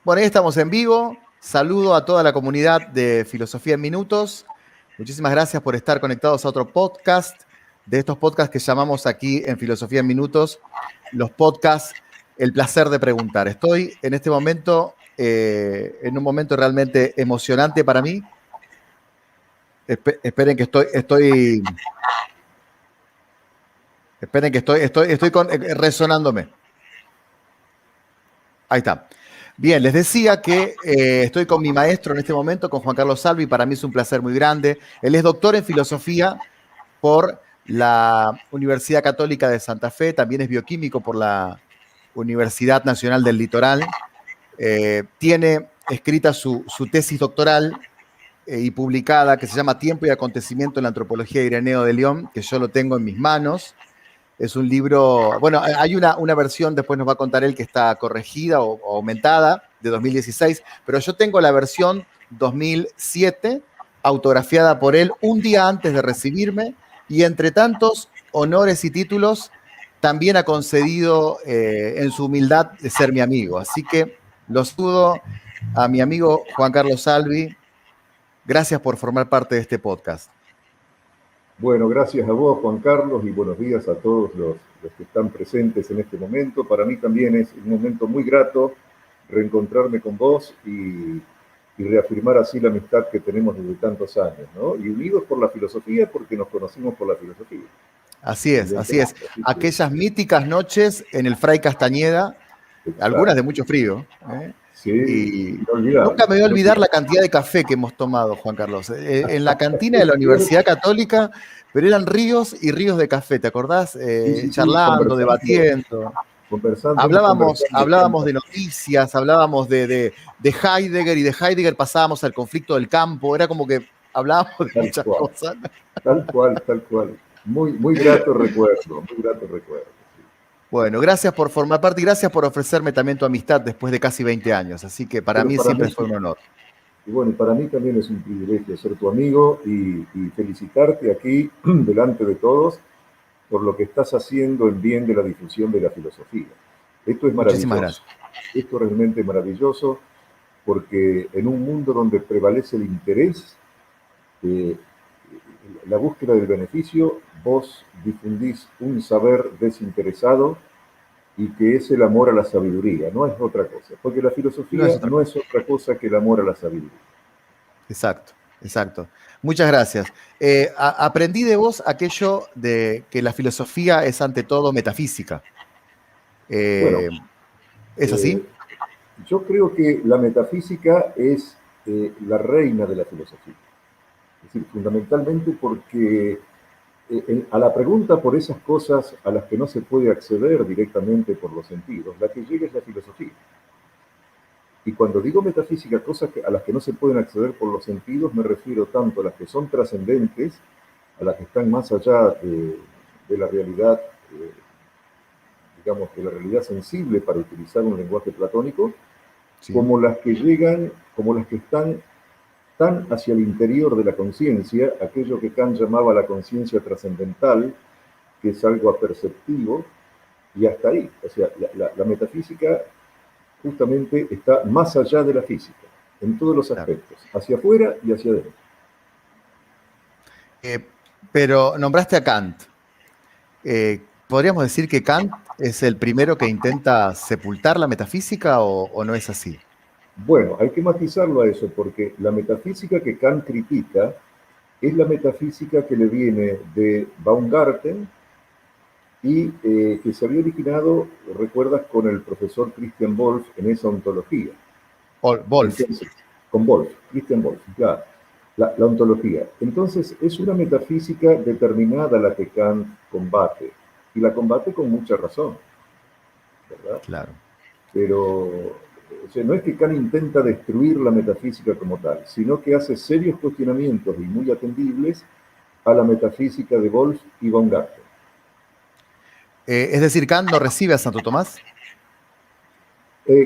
Bueno, ahí estamos en vivo. Saludo a toda la comunidad de Filosofía en Minutos. Muchísimas gracias por estar conectados a otro podcast de estos podcasts que llamamos aquí en Filosofía en Minutos, los podcasts El placer de preguntar. Estoy en este momento, en un momento realmente emocionante para mí. Esperen que estoy resonándome. Ahí está. Bien, les decía que estoy con mi maestro en este momento, con Juan Carlos Salvi. Para mí es un placer muy grande. Él es doctor en filosofía por la Universidad Católica de Santa Fe, también es bioquímico por la Universidad Nacional del Litoral. Tiene escrita su tesis doctoral y publicada, que se llama Tiempo y Acontecimiento en la Antropología de Ireneo de León, que yo lo tengo en mis manos. Es un libro, bueno, hay una versión, después nos va a contar él, que está corregida o aumentada, de 2016, pero yo tengo la versión 2007, autografiada por él un día antes de recibirme, y entre tantos honores y títulos, también ha concedido en su humildad de ser mi amigo. Así que lo saludo a mi amigo Juan Carlos Salvi. Gracias por formar parte de este podcast. Bueno, gracias a vos, Juan Carlos, y buenos días a todos los que están presentes en este momento. Para mí también es un momento muy grato reencontrarme con vos y reafirmar así la amistad que tenemos desde tantos años, ¿no? Y unidos por la filosofía, porque nos conocimos por la filosofía. Así es, así es. Aquellas míticas noches en el Fray Castañeda, algunas de mucho frío. Sí, y nunca me voy a olvidar la cantidad de café que hemos tomado, Juan Carlos. En la cantina de la Universidad Católica, pero eran ríos y ríos de café, ¿te acordás? Sí, charlando, debatiendo. Hablábamos de noticias, hablábamos de Heidegger, y de Heidegger pasábamos al conflicto del campo. Era como que hablábamos de muchas cosas. Tal cual, tal cual. Muy grato recuerdo, muy grato recuerdo. Bueno, gracias por formar parte y gracias por ofrecerme también tu amistad después de casi 20 años. Así que para mí siempre fue un honor. Y bueno, para mí también es un privilegio ser tu amigo y felicitarte aquí delante de todos por lo que estás haciendo en bien de la difusión de la filosofía. Esto es maravilloso. Muchísimas gracias. Esto es realmente maravilloso porque en un mundo donde prevalece el interés, la búsqueda del beneficio, vos difundís un saber desinteresado y que es el amor a la sabiduría, no es otra cosa, porque la filosofía no es otra cosa que el amor a la sabiduría. Exacto, exacto. Muchas gracias. Aprendí de vos aquello de que la filosofía es ante todo metafísica. Bueno, ¿es así? Yo creo que la metafísica es la reina de la filosofía. Es decir, fundamentalmente porque a la pregunta por esas cosas a las que no se puede acceder directamente por los sentidos, la que llega es la filosofía. Y cuando digo metafísica, cosas a las que no se pueden acceder por los sentidos, me refiero tanto a las que son trascendentes, a las que están más allá de la realidad, digamos, de la realidad sensible, para utilizar un lenguaje platónico, sí, como las que llegan, como las que están tan hacia el interior de la conciencia, aquello que Kant llamaba la conciencia trascendental, que es algo aperceptivo, y hasta ahí. O sea, la metafísica justamente está más allá de la física, en todos los aspectos, hacia afuera y hacia adentro. Pero nombraste a Kant. ¿Podríamos decir que Kant es el primero que intenta sepultar la metafísica o no es así? Bueno, hay que matizarlo a eso, porque la metafísica que Kant critica es la metafísica que le viene de Baumgarten y que se había originado, recuerdas, con el profesor Christian Wolff en esa ontología. Wolff. Con Wolff, Christian Wolff, claro, la ontología. Entonces, es una metafísica determinada la que Kant combate, y la combate con mucha razón, ¿verdad? Claro. Pero o sea, no es que Kant intenta destruir la metafísica como tal, sino que hace serios cuestionamientos y muy atendibles a la metafísica de Wolff y Baumgarten. Es decir, ¿Kant no recibe a Santo Tomás?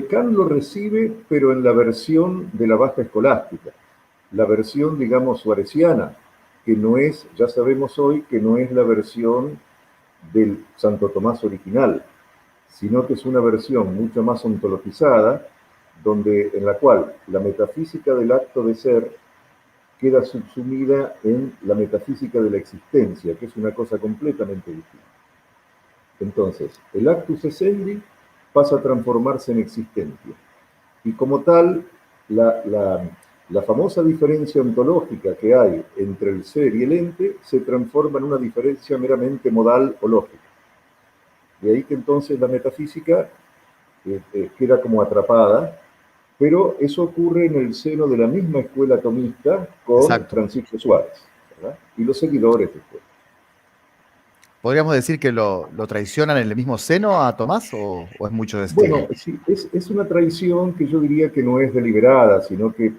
Kant lo recibe, pero en la versión de la Baja Escolástica, la versión, digamos, suareciana, que no es, ya sabemos hoy, que no es la versión del Santo Tomás original, sino que es una versión mucho más ontologizada, en la cual la metafísica del acto de ser queda subsumida en la metafísica de la existencia, que es una cosa completamente distinta. Entonces, el actus essendi pasa a transformarse en existencia. Y como tal, la famosa diferencia ontológica que hay entre el ser y el ente se transforma en una diferencia meramente modal o lógica. De ahí que entonces la metafísica queda como atrapada, pero eso ocurre en el seno de la misma escuela atomista con Exacto. Francisco Suárez, ¿verdad? Y los seguidores después. ¿Podríamos decir que lo traicionan en el mismo seno a Tomás o es mucho Bueno, decir? sí, es una traición que yo diría que no es deliberada, sino que,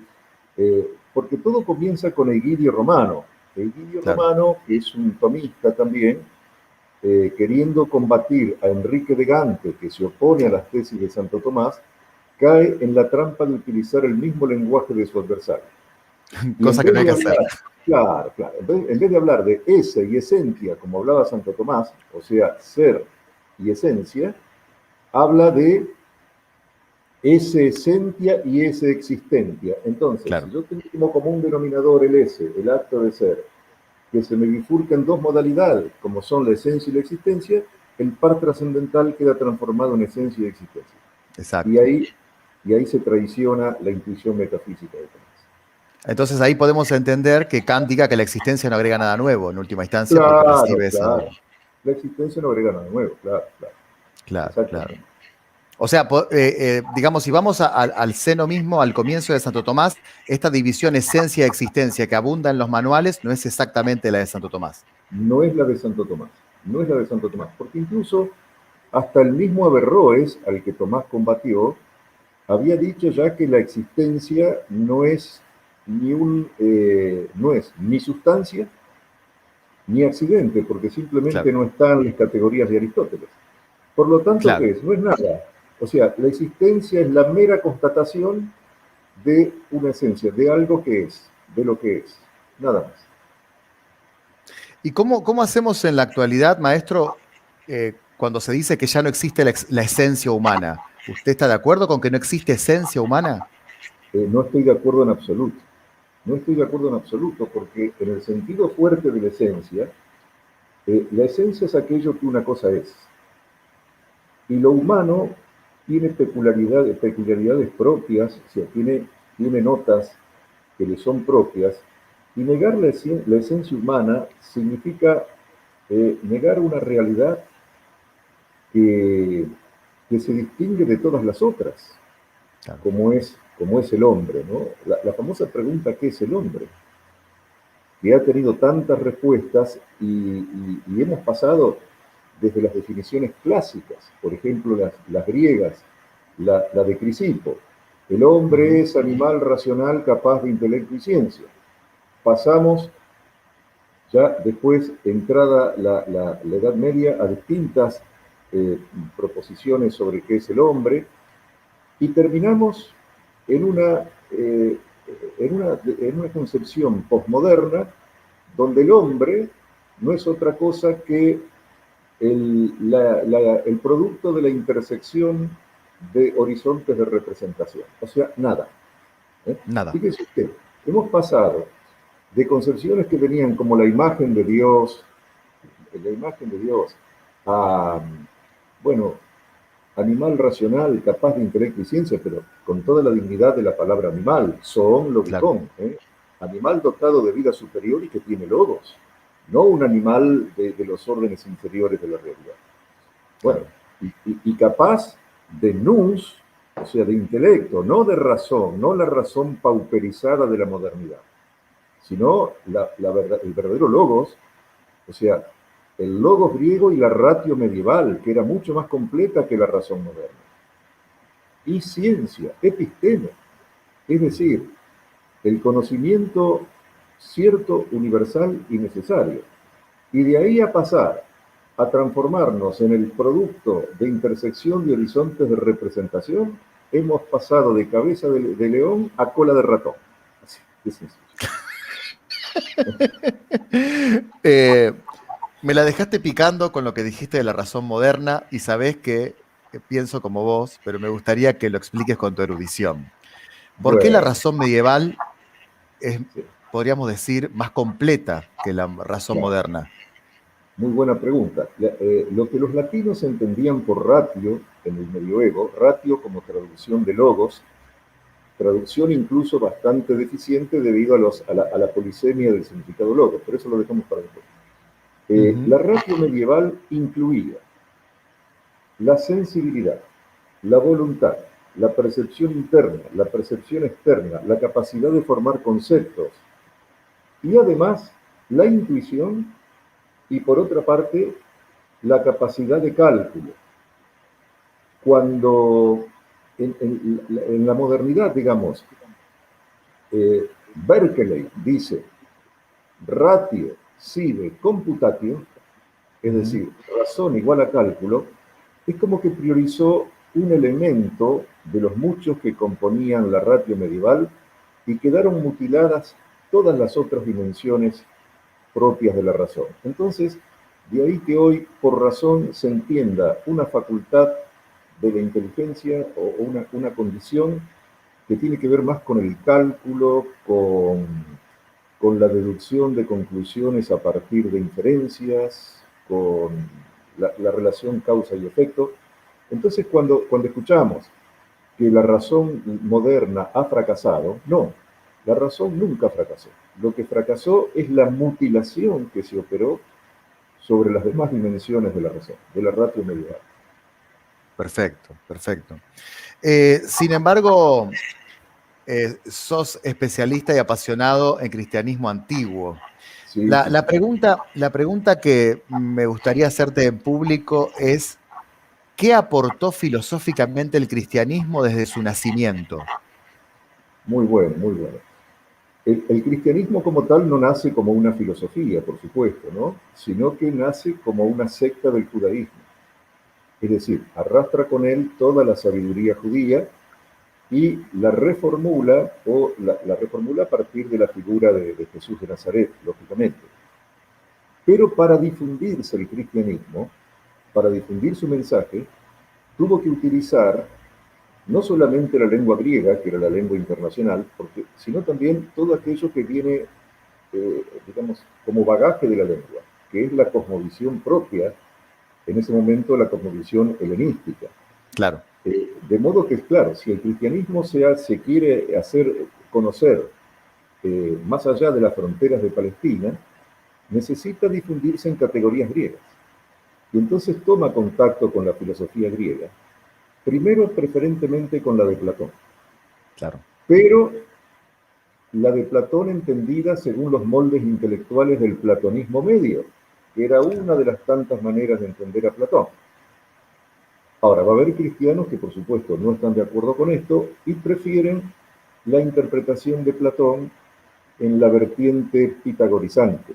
porque todo comienza con Egidio Romano. Egidio Claro. Romano, que es un tomista también, queriendo combatir a Enrique de Gante, que se opone a las tesis de Santo Tomás, cae en la trampa de utilizar el mismo lenguaje de su adversario. Y en Cosa que vez no hay de que hacer. hablar, claro, claro, en vez de hablar de ese y esencia, como hablaba Santo Tomás, o sea, ser y esencia, habla de ese esencia y ese existencia. Entonces, si Claro. yo tengo como común denominador el ese, el acto de ser, que se me bifurca en dos modalidades, como son la esencia y la existencia, el par trascendental queda transformado en esencia y existencia. Y Exacto. ahí, y ahí se traiciona la intuición metafísica de Tomás. Entonces ahí podemos entender que Kant diga que la existencia no agrega nada nuevo en última instancia porque Claro, recibe esa... claro. La existencia no agrega nada nuevo, claro, claro. Claro, claro. Exactamente. O sea, digamos, si vamos al seno mismo, al comienzo de Santo Tomás, esta división esencia-existencia que abunda en los manuales no es exactamente la de Santo Tomás. No es la de Santo Tomás, no es la de Santo Tomás, porque incluso hasta el mismo Averroes, al que Tomás combatió, había dicho ya que la existencia no es ni sustancia ni accidente, porque simplemente Claro, no está en las categorías de Aristóteles. Por lo tanto, ¿qué claro. es? No es nada. O sea, la existencia es la mera constatación de una esencia, de algo que es, de lo que es, nada más. ¿Y cómo hacemos en la actualidad, maestro, cuando se dice que ya no existe la esencia humana? ¿Usted está de acuerdo con que no existe esencia humana? No estoy de acuerdo en absoluto. No estoy de acuerdo en absoluto, porque en el sentido fuerte de la esencia es aquello que una cosa es. Y lo humano tiene peculiaridades propias, o sea, tiene notas que le son propias, y negar la esencia humana significa negar una realidad que, que se distingue de todas las otras, Claro. como es el hombre, ¿no? La famosa pregunta, ¿qué es el hombre? Que ha tenido tantas respuestas y hemos pasado desde las definiciones clásicas, por ejemplo, las griegas, la de Crisipo. El hombre Ujú. es animal racional capaz de intelecto y ciencia. Pasamos ya después, entrada la Edad Media, a distintas eh, proposiciones sobre qué es el hombre, y terminamos en una concepción posmoderna donde el hombre no es otra cosa que el producto de la intersección de horizontes de representación, o sea, nada. ¿Eh? Nada. Fíjese usted, hemos pasado de concepciones que venían como la imagen de Dios, a, bueno, animal racional, capaz de intelecto y ciencia, pero con toda la dignidad de la palabra animal, zoon Claro. logicón, ¿eh? Animal dotado de vida superior y que tiene logos, no un animal de los órdenes inferiores de la realidad. Bueno, Claro. y capaz de nous, o sea, de intelecto, no de razón, no la razón pauperizada de la modernidad, sino el verdadero logos, o sea, el logos griego y la ratio medieval, que era mucho más completa que la razón moderna. Y ciencia, episteme, es decir, el conocimiento cierto, universal y necesario. Y de ahí a pasar a transformarnos en el producto de intersección de horizontes de representación, hemos pasado de cabeza de león a cola de ratón. Así, es sencillo. Eh, Me la dejaste picando con lo que dijiste de la razón moderna y sabés que pienso como vos, pero me gustaría que lo expliques con tu erudición. ¿Por qué la Bueno, razón medieval es, sí, podríamos decir, más completa que la razón claro. moderna? Muy buena pregunta. Lo que los latinos entendían por ratio en el medioevo, ratio como traducción de logos, traducción incluso bastante deficiente debido a la polisemia del significado logos, pero eso lo dejamos para después. Ujú. La ratio medieval incluía la sensibilidad, la voluntad, la percepción interna, la percepción externa, la capacidad de formar conceptos y además la intuición y por otra parte la capacidad de cálculo. Cuando en la modernidad, digamos, Berkeley dice ratio sive computatio, es Ujú. decir, razón igual a cálculo, es como que priorizó un elemento de los muchos que componían la ratio medieval y quedaron mutiladas todas las otras dimensiones propias de la razón. Entonces, de ahí que hoy por razón se entienda una facultad de la inteligencia o una condición que tiene que ver más con el cálculo, con la deducción de conclusiones a partir de inferencias, con la relación causa y efecto. Entonces, cuando escuchamos que la razón moderna ha fracasado, no, la razón nunca fracasó. Lo que fracasó es la mutilación que se operó sobre las demás dimensiones de la razón, de la ratio medieval. Perfecto, perfecto. Sin embargo, sos especialista y apasionado en cristianismo antiguo. Sí, sí, sí. La pregunta que me gustaría hacerte en público es, ¿qué aportó filosóficamente el cristianismo desde su nacimiento? Muy bueno, muy bueno. El cristianismo como tal no nace como una filosofía, por supuesto, ¿no? Sino que nace como una secta del judaísmo. Es decir, arrastra con él toda la sabiduría judía y la reformula o la reformula a partir de la figura de Jesús de Nazaret, lógicamente. Pero para difundirse el cristianismo, para difundir su mensaje, tuvo que utilizar no solamente la lengua griega, que era la lengua internacional, sino también todo aquello que viene, digamos, como bagaje de la lengua, que es la cosmovisión propia, en ese momento la cosmovisión helenística. Claro, De modo que, claro, si el cristianismo se quiere hacer conocer más allá de las fronteras de Palestina, necesita difundirse en categorías griegas. Y entonces toma contacto con la filosofía griega, primero preferentemente con la de Platón, claro. pero la de Platón entendida según los moldes intelectuales del platonismo medio, que era Claro. una de las tantas maneras de entender a Platón. Ahora, va a haber cristianos que por supuesto no están de acuerdo con esto y prefieren la interpretación de Platón en la vertiente pitagorizante,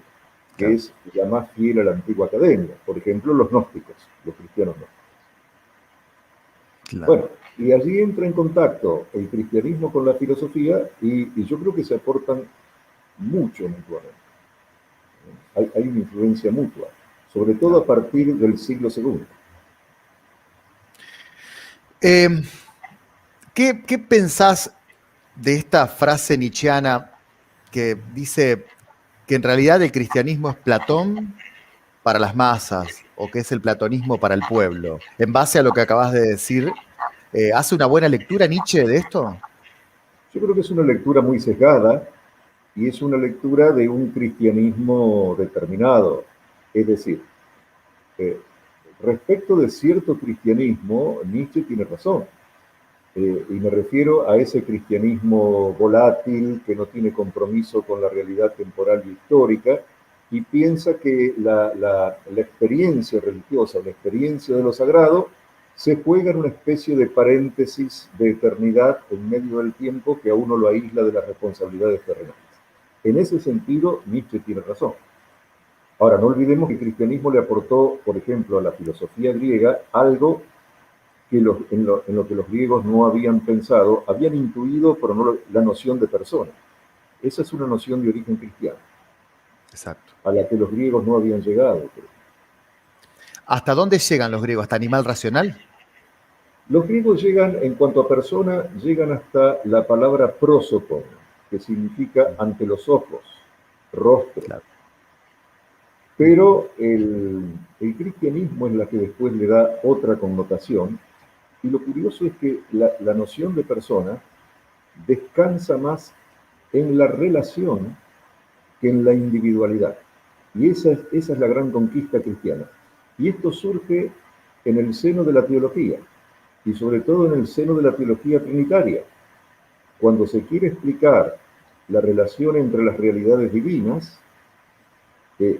que Claro, es la más fiel a la antigua academia, por ejemplo, los gnósticos, los cristianos gnósticos. claro. Bueno, y allí entra en contacto el cristianismo con la filosofía y yo creo que se aportan mucho mutuamente. Hay una influencia mutua, sobre todo a Claro. partir del siglo segundo. Eh, ¿qué pensás de esta frase nietzscheana que dice que en realidad el cristianismo es Platón para las masas o que es el platonismo para el pueblo? En base a lo que acabas de decir, ¿hace una buena lectura Nietzsche de esto? Yo creo que es una lectura muy sesgada y es una lectura de un cristianismo determinado. Es decir, eh, respecto de cierto cristianismo, Nietzsche tiene razón. Y me refiero a ese cristianismo volátil que no tiene compromiso con la realidad temporal y histórica y piensa que la experiencia religiosa, la experiencia de lo sagrado, se juega en una especie de paréntesis de eternidad en medio del tiempo que a uno lo aísla de las responsabilidades terrenales. En ese sentido, Nietzsche tiene razón. Ahora, no olvidemos que el cristianismo le aportó, por ejemplo, a la filosofía griega algo que en lo que los griegos no habían pensado, habían intuido, pero no la noción de persona. Esa es una noción de origen cristiano, Exacto. a la que los griegos no habían llegado. ¿Hasta dónde llegan los griegos? ¿Hasta animal racional? Los griegos llegan, en cuanto a persona, llegan hasta la palabra prosopon, que significa ante los ojos, rostro. Claro. Pero el cristianismo es la que después le da otra connotación. Y lo curioso es que la noción de persona descansa más en la relación que en la individualidad. Y esa es la gran conquista cristiana. Y esto surge en el seno de la teología, y sobre todo en el seno de la teología trinitaria. Cuando se quiere explicar la relación entre las realidades divinas,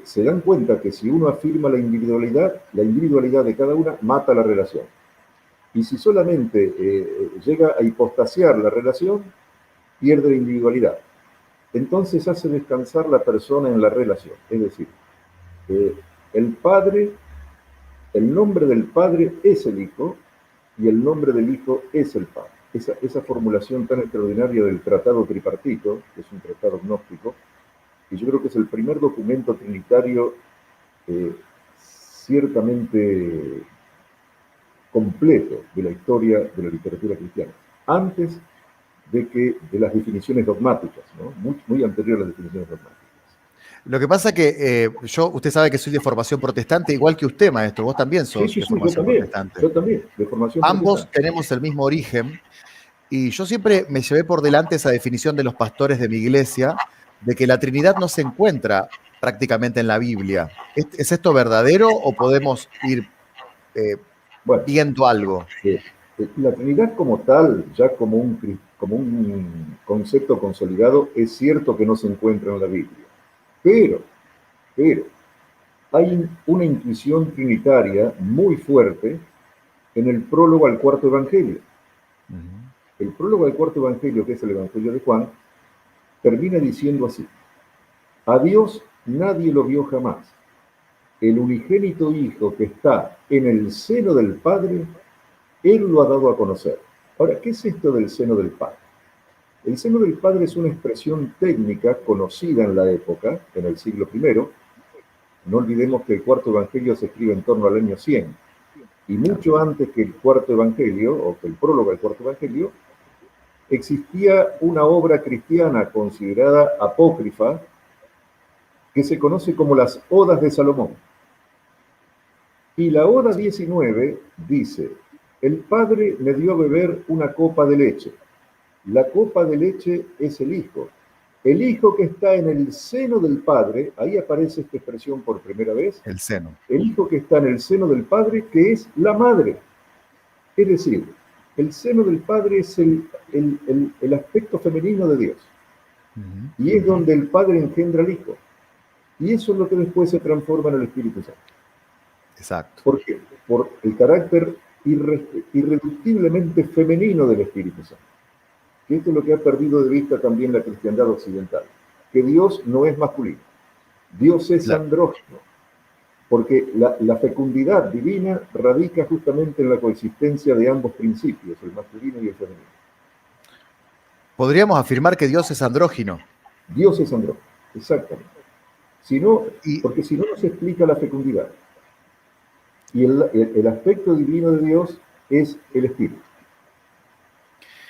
se dan cuenta que si uno afirma la individualidad de cada una mata la relación. Y si solamente llega a hipostasiar la relación, pierde la individualidad. Entonces hace descansar la persona en la relación. Es decir, el Padre, el nombre del Padre es el Hijo y el nombre del Hijo es el Padre. Esa formulación tan extraordinaria del tratado tripartito, que es un tratado gnóstico, y yo creo que es el primer documento trinitario ciertamente completo de la historia de la literatura cristiana, antes de las definiciones dogmáticas, ¿no? Muy anterior a las definiciones dogmáticas. Lo que pasa es que usted sabe que soy de formación protestante, igual que usted, maestro, vos también Sí, sos sí, de sí, formación protestante. yo también, de formación Ambos protestante. tenemos el mismo origen y yo siempre me llevé por delante esa definición de los pastores de mi iglesia, de que la Trinidad no se encuentra prácticamente en la Biblia. ¿Es esto verdadero o podemos ir eh, Bueno, viendo algo? la Trinidad como tal, ya como un concepto consolidado, es cierto que no se encuentra en la Biblia, pero, pero hay una intuición trinitaria muy fuerte en el prólogo al cuarto evangelio. El prólogo al cuarto evangelio, que es el evangelio de Juan, termina diciendo así: a Dios nadie lo vio jamás. El unigénito Hijo que está en el seno del Padre, Él lo ha dado a conocer. Ahora, ¿qué es esto del seno del Padre? El seno del Padre es una expresión técnica conocida en la época, en el siglo I. No olvidemos que el cuarto evangelio se escribe en torno al año 100. Y mucho antes que el cuarto evangelio, o que el prólogo del cuarto evangelio, existía una obra cristiana considerada apócrifa que se conoce como las Odas de Salomón. Y la Oda 19 dice: el Padre me dio a beber una copa de leche. La copa de leche es el Hijo. El Hijo que está en el seno del Padre, ahí aparece esta expresión por primera vez, El seno. el Hijo que está en el seno del Padre, que es la Madre. Es decir, el seno del Padre es el aspecto femenino de Dios. Y es donde el Padre engendra al Hijo. Y eso es lo que después se transforma en el Espíritu Santo. Exacto. ¿Por qué? Por el carácter irreductiblemente femenino del Espíritu Santo. Que esto es lo que ha perdido de vista también la cristiandad occidental. Que Dios no es masculino. Dios es andrógino. Porque la fecundidad divina radica justamente en la coexistencia de ambos principios, el masculino y el femenino. Podríamos afirmar que Dios es andrógino. Dios es andrógino, exactamente. Porque si no, no se explica la fecundidad. Y el aspecto divino de Dios es el Espíritu.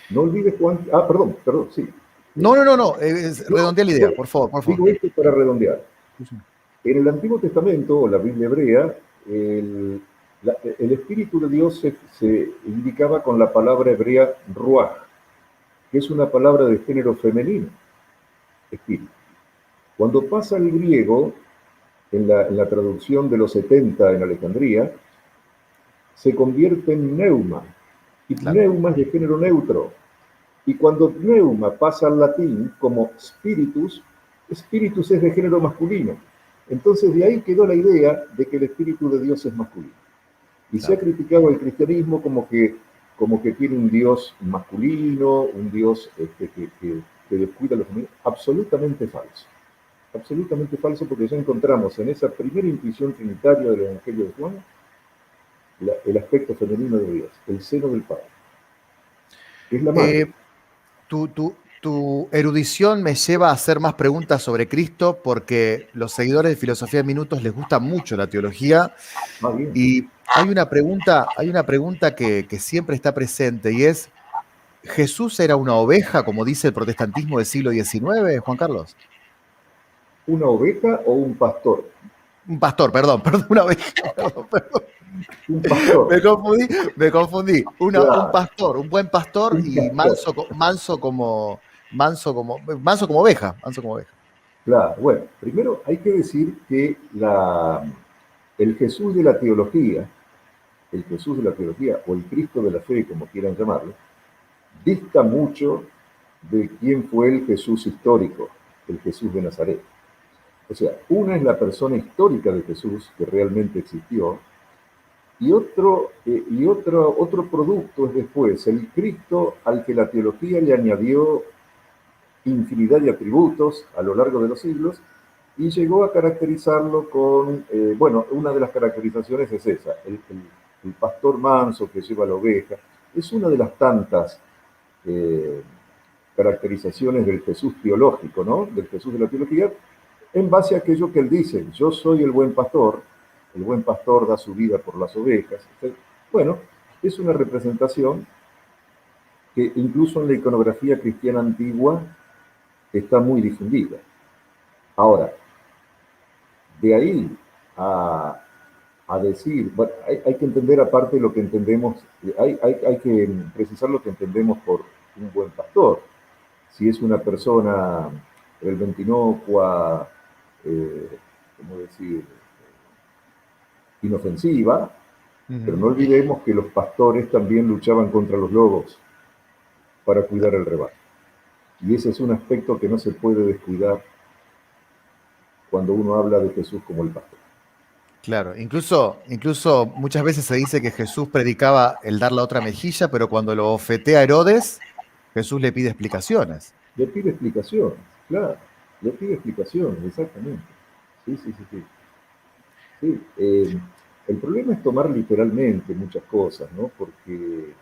No olvides Juan... perdón, sí. No. Redondea la idea, por favor. Digo esto para redondear. En el Antiguo Testamento, o la Biblia hebrea, el Espíritu de Dios se indicaba con la palabra hebrea ruach, que es una palabra de género femenino, espíritu. Cuando pasa al griego, en la traducción de los 70 en Alejandría, se convierte en pneuma, y pneuma es de género neutro. Y cuando pneuma pasa al latín como spiritus, spiritus es de género masculino. Entonces de ahí quedó la idea de que el Espíritu de Dios es masculino. Y se ha criticado al cristianismo como que tiene un Dios masculino, un Dios que descuida a los femeninos. Absolutamente falso. Absolutamente falso, porque ya encontramos en esa primera intuición trinitaria del Evangelio de Juan el aspecto femenino de Dios, el seno del Padre, que es la madre. Tu erudición me lleva a hacer más preguntas sobre Cristo, porque los seguidores de Filosofía de Minutos les gusta mucho la teología hay una pregunta que siempre está presente y es, ¿Jesús era una oveja, como dice el protestantismo del siglo XIX, Juan Carlos? ¿Una oveja o un pastor? Un pastor, perdón, perdón, una oveja, perdón. Un pastor, Me confundí, me confundí. Un claro, pastor, un buen pastor un y pastor, manso como oveja, manso como oveja. claro. Bueno, primero hay que decir que el Jesús de la teología, el Jesús de la teología o el Cristo de la fe, como quieran llamarlo, dista mucho de quién fue el Jesús histórico, el Jesús de Nazaret. O sea, una es la persona histórica de Jesús que realmente existió, y otro producto es después el Cristo al que la teología le añadió infinidad de atributos a lo largo de los siglos y llegó a caracterizarlo con, bueno, una de las caracterizaciones es esa, el pastor manso que lleva la oveja, es una de las tantas eh, caracterizaciones del Jesús teológico, ¿no? Del Jesús de la teología, en base a aquello que él dice, yo soy el buen pastor da su vida por las ovejas. Bueno, es una representación que incluso en la iconografía cristiana antigua está muy difundida. Ahora, de ahí a, a decir, bueno, hay que entender aparte lo que entendemos, hay que precisar lo que entendemos por un buen pastor. Si es una persona inocua, ¿cómo decir?, inofensiva, pero no Ujú. olvidemos que los pastores también luchaban contra los lobos para cuidar Claro, el rebaño. Y ese es un aspecto que no se puede descuidar cuando uno habla de Jesús como el pastor. claro. Incluso muchas veces se dice que Jesús predicaba el dar la otra mejilla, pero cuando lo ofetea Herodes, Jesús le pide explicaciones. Le pide explicaciones, claro, le pide explicaciones, exactamente. Sí, sí, sí, sí. Sí, el problema es tomar literalmente muchas cosas, ¿no? Porque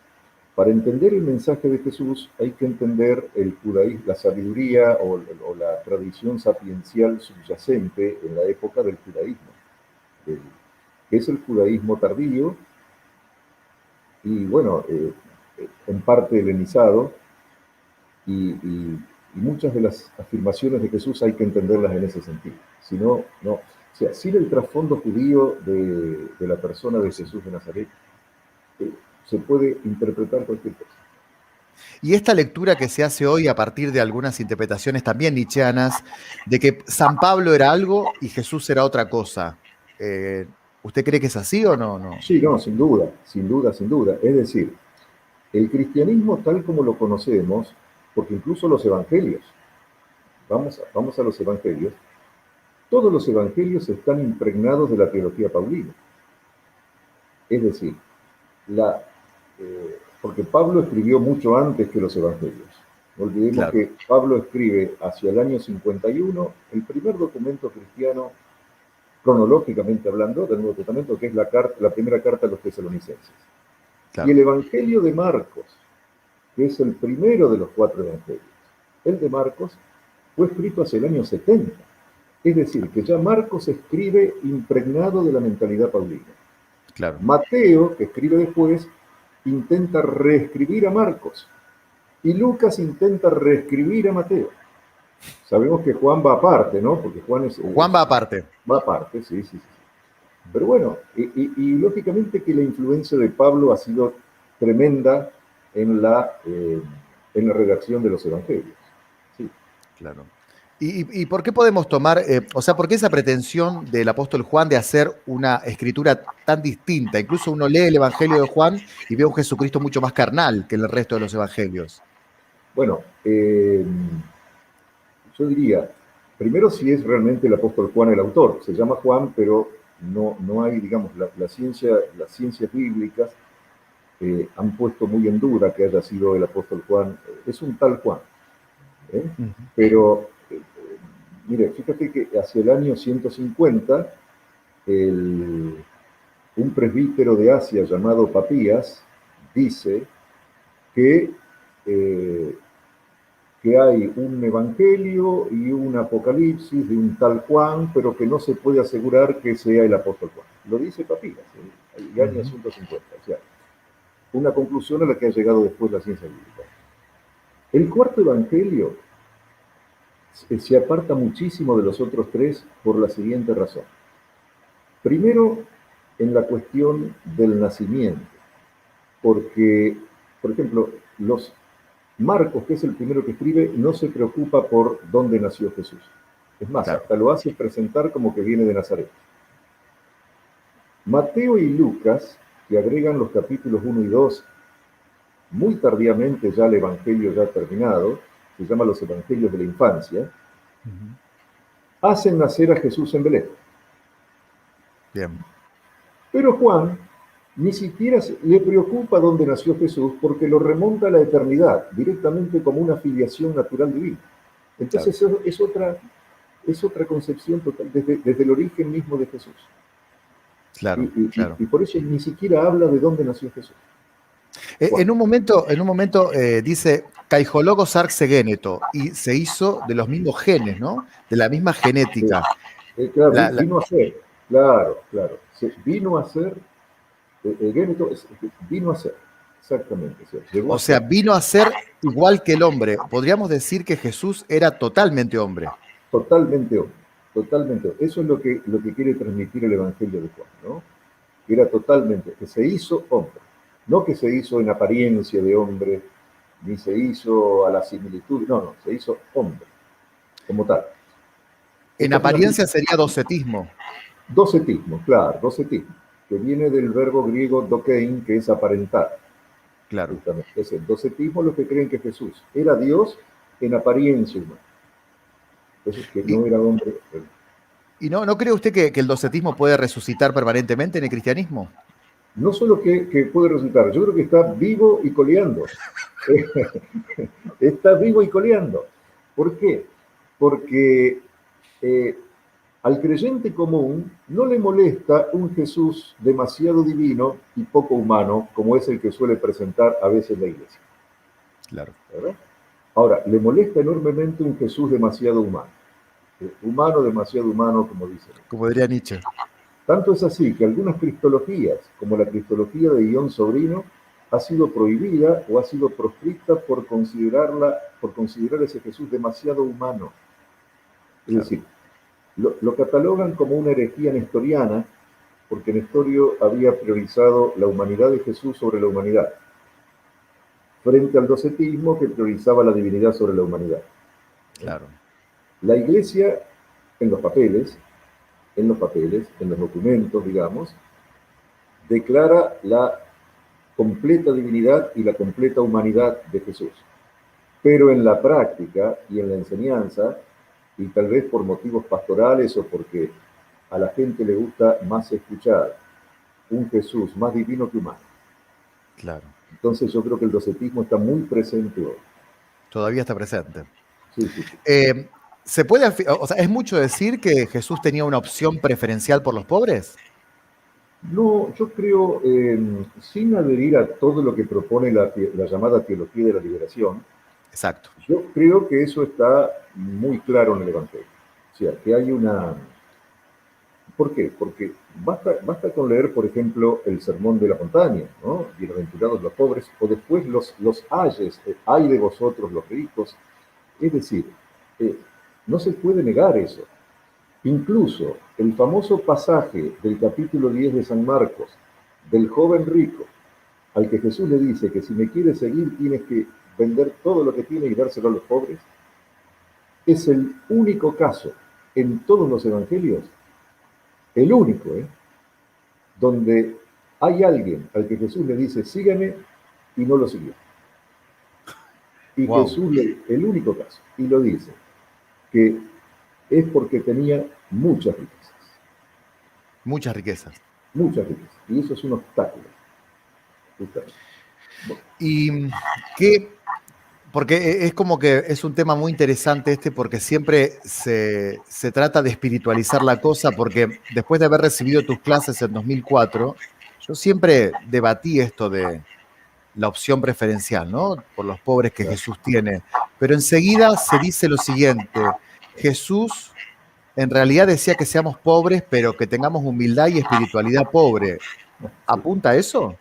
para entender el mensaje de Jesús hay que entender el judaísmo, la sabiduría o la tradición sapiencial subyacente en la época del judaísmo, el- que es el judaísmo tardío y, bueno, en parte helenizado, y muchas de las afirmaciones de Jesús hay que entenderlas en ese sentido. Si no, no. O sea, sin el trasfondo judío de la persona de Imposible. Jesús de Nazaret, eh, se puede interpretar cualquier cosa. Y esta lectura que se hace hoy a partir de algunas interpretaciones también nietzscheanas, de que San Pablo era algo y Jesús era otra cosa. Eh, ¿Usted cree que es así o no? No. Sí, no, sin duda, sin duda, sin duda. Es decir, el cristianismo tal como lo conocemos, porque incluso los evangelios, vamos a los evangelios, todos los evangelios están impregnados de la teología paulina. Es decir, porque Pablo escribió mucho antes que los evangelios. No olvidemos Claro. que Pablo escribe hacia el año 51 el primer documento cristiano, cronológicamente hablando, del Nuevo Testamento, que es la primera carta a los tesalonicenses. Y Claro. el Evangelio de Marcos, que es el primero de los cuatro evangelios, el de Marcos, fue escrito hacia el año 70. Es decir, que ya Marcos escribe impregnado de la mentalidad paulina. Claro. Mateo, que escribe después, intenta reescribir a Marcos. Y Lucas intenta reescribir a Mateo. Sabemos que Juan va aparte, ¿no? Porque Juan Juan va aparte. va aparte, sí, sí, sí. Pero bueno, y lógicamente que la influencia de Pablo ha sido tremenda en en la redacción de los evangelios. Sí. Claro. ¿Y por qué podemos tomar, o sea, por qué esa pretensión del apóstol Juan de hacer una escritura tan distinta? Incluso uno lee el Evangelio de Juan y ve un Jesucristo mucho más carnal que en el resto de los evangelios. Bueno, yo diría, primero si es realmente el apóstol Juan el autor. Se llama Juan, pero no hay, digamos, las ciencias bíblicas han puesto muy en duda que haya sido el apóstol Juan. Es un tal Juan. ¿Eh? Ujú. Pero, mire, fíjate que hacia el año 150, el, un presbítero de Asia llamado Papías dice que eh, que hay un evangelio y un apocalipsis de un tal Juan, pero que no se puede asegurar que sea el apóstol Juan. Lo dice Papiras, el año 150. O sea, una conclusión a la que ha llegado después la ciencia bíblica. El cuarto evangelio se aparta muchísimo de los otros tres por la siguiente razón. Primero, en la cuestión del nacimiento, porque, por ejemplo, Marcos, que es el primero que escribe, no se preocupa por dónde nació Jesús. Es más, Claro. hasta lo hace presentar como que viene de Nazaret. Mateo y Lucas, que agregan los capítulos 1 y 2, muy tardíamente ya el Evangelio ya terminado, se llama los Evangelios de la Infancia, hacen nacer a Jesús en Belén. Bien. Pero Juan ni siquiera le preocupa dónde nació Jesús porque lo remonta a la eternidad, directamente como una filiación natural divina. Entonces claro, es otra concepción total, desde el origen mismo de Jesús. Claro, claro. Y por eso ni siquiera habla de dónde nació Jesús. En un momento dice Caijologos arxe géneto, y se hizo de los mismos genes, ¿no? De la misma genética. Claro, vino a ser, claro. Vino a ser, géneto vino a ser, exactamente. O sea, vino a ser igual que el hombre. Podríamos decir que Jesús era totalmente hombre. Totalmente hombre, totalmente hombre. Eso es lo que quiere transmitir el Evangelio de Juan, ¿no? Que era totalmente, que se hizo hombre. No que se hizo en apariencia de hombre, ni se hizo a la similitud, no, se hizo hombre, como tal. En apariencia sería docetismo. Docetismo, claro, docetismo, que viene del verbo griego dokein, que es aparentar. Claro. Justamente. Es el docetismo los que creen que Jesús era Dios en apariencia humana. Entonces, que no era hombre. ¿Y no cree usted que el docetismo puede resucitar permanentemente en el cristianismo? No solo que puede resultar, yo creo que está vivo y coleando. Está vivo y coleando. ¿Por qué? Porque al creyente común no le molesta un Jesús demasiado divino y poco humano, como es el que suele presentar a veces la iglesia. Claro. ¿Verdad? Ahora, le molesta enormemente un Jesús demasiado humano. Demasiado humano, como dicen. Como diría Nietzsche. Tanto es así que algunas cristologías, como la cristología de Ión Sobrino, ha sido prohibida o ha sido proscrita por considerar ese Jesús demasiado humano. Es decir, lo catalogan como una herejía nestoriana, porque Nestorio había priorizado la humanidad de Jesús sobre la humanidad, frente al docetismo que priorizaba la divinidad sobre la humanidad. Claro. La Iglesia, en los papeles, en los documentos, digamos, declara la completa divinidad y la completa humanidad de Jesús. Pero en la práctica y en la enseñanza, y tal vez por motivos pastorales o porque a la gente le gusta más escuchar un Jesús más divino que humano. Claro. Entonces yo creo que el docetismo está muy presente hoy. Todavía está presente. Sí. ¿Se puede, o sea, es mucho decir que Jesús tenía una opción preferencial por los pobres? No, yo creo, sin adherir a todo lo que propone la llamada teología de la liberación, exacto. Yo creo que eso está muy claro en el Evangelio. O sea, que hay una... ¿Por qué? Porque basta con leer, por ejemplo, el Sermón de la Montaña, ¿no? Bienaventurados los pobres, o después los ayes, ay de vosotros los ricos. Es decir, no se puede negar eso. Incluso el famoso pasaje del capítulo 10 de San Marcos, del joven rico, al que Jesús le dice que si me quieres seguir tienes que vender todo lo que tiene y dárselo a los pobres, es el único caso en todos los evangelios, el único, donde hay alguien al que Jesús le dice, sígueme, y no lo siguió. Y wow. Jesús, el único caso, y lo dice, que es porque tenía muchas riquezas. Muchas riquezas. Muchas riquezas. Y eso es un obstáculo. Justamente. Bueno. ¿Y qué? Porque es como que es un tema muy interesante porque siempre se trata de espiritualizar la cosa, porque después de haber recibido tus clases en 2004, yo siempre debatí esto de la opción preferencial, ¿no? Por los pobres que Claro. Jesús tiene. Pero enseguida se dice lo siguiente: Jesús en realidad decía que seamos pobres, pero que tengamos humildad y espiritualidad pobre. Sí. ¿Apunta a eso?